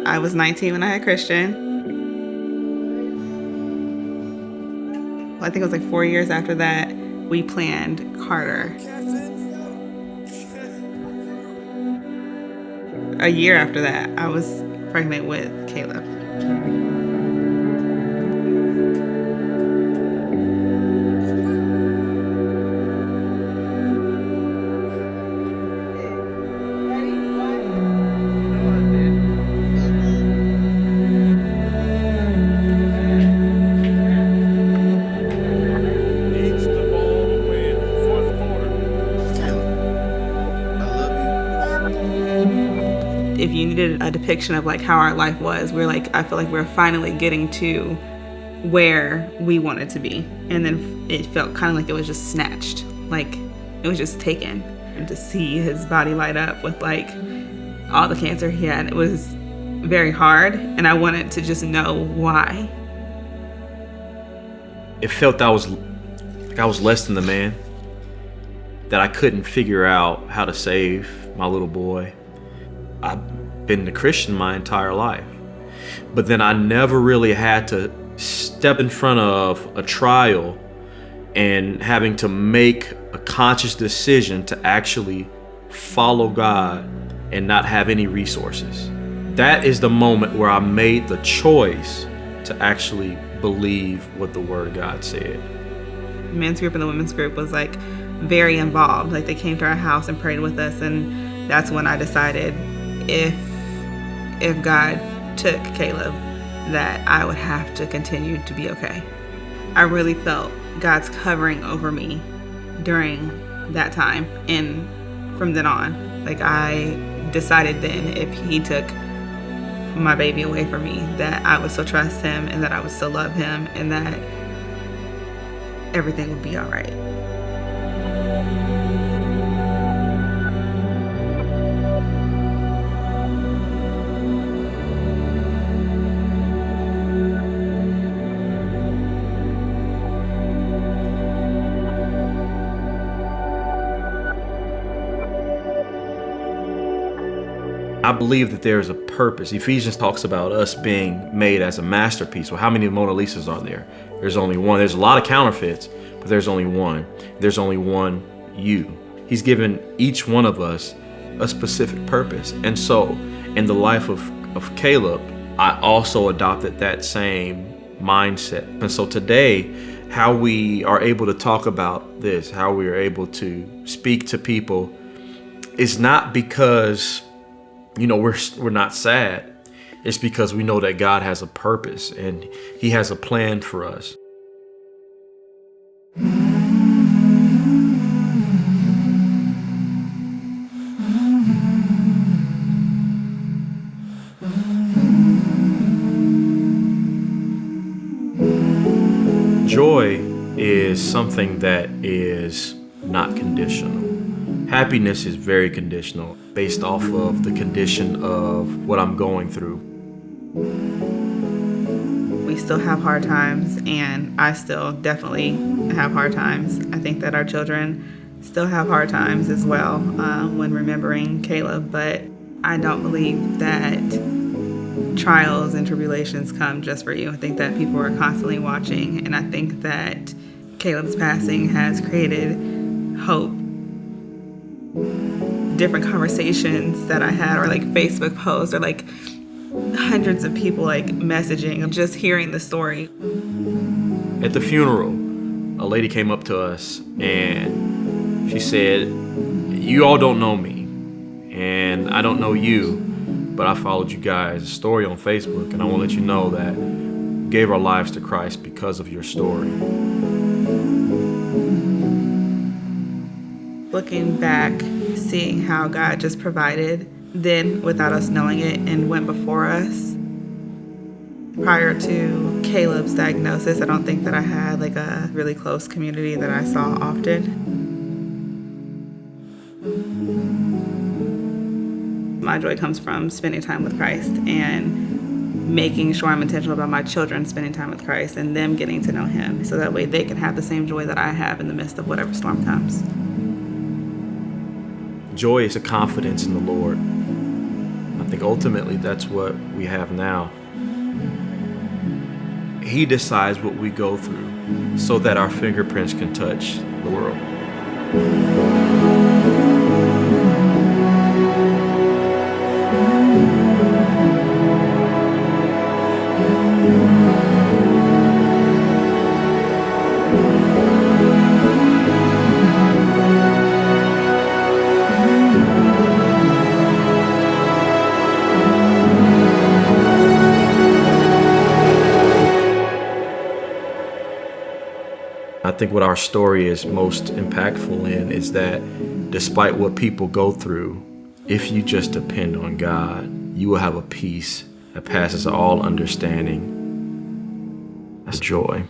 I was 19 when I had Christian. I think it was like 4 years after that, we planned Carter. A year after that, I was pregnant with Caleb. If you needed a depiction of like how our life was, I feel like we're finally getting to where we wanted to be. And then it felt kind of like it was just snatched, like it was just taken. And to see his body light up with like all the cancer he had, it was very hard. And I wanted to just know why. It felt I was less than the man, that I couldn't figure out how to save my little boy. I've been a Christian my entire life, but then I never really had to step in front of a trial and having to make a conscious decision to actually follow God and not have any resources. That is the moment where I made the choice to actually believe what the Word of God said. The men's group and the women's group was like very involved. Like they came to our house and prayed with us, and that's when I decided if God took Caleb, that I would have to continue to be okay. I really felt God's covering over me during that time, and from then on, like I decided then if he took my baby away from me, that I would still trust him and that I would still love him and that everything would be all right. I believe that there is a purpose. Ephesians talks about us being made as a masterpiece. Well, how many Mona Lisas are there? There's only one. There's a lot of counterfeits, but there's only one. There's only one you. He's given each one of us a specific purpose. And so in the life of Caleb, I also adopted that same mindset. And so today, how we are able to talk about this, how we are able to speak to people, is not because we're not sad. It's because we know that God has a purpose and He has a plan for us. Joy is something that is not conditional. Happiness is very conditional, based off of the condition of what I'm going through. We still have hard times, and I still definitely have hard times. I think that our children still have hard times as well when remembering Caleb, but I don't believe that trials and tribulations come just for you. I think that people are constantly watching, and I think that Caleb's passing has created hope. Different conversations that I had, or like Facebook posts, or like hundreds of people like messaging of just hearing the story. At the funeral, a lady came up to us and she said, "You all don't know me and I don't know you, but I followed you guys' story on Facebook, and I want to let you know that we gave our lives to Christ because of your story." Looking back, seeing how God just provided then without us knowing it and went before us. Prior to Caleb's diagnosis, I don't think that I had like a really close community that I saw often. My joy comes from spending time with Christ and making sure I'm intentional about my children spending time with Christ and them getting to know Him, so that way they can have the same joy that I have in the midst of whatever storm comes. Joy is a confidence in the Lord, a I think ultimately that's what we have now. He decides what we go through so that our fingerprints can touch the world. I think what our story is most impactful in is that despite what people go through, if you just depend on God, you will have a peace that passes all understanding. That's joy.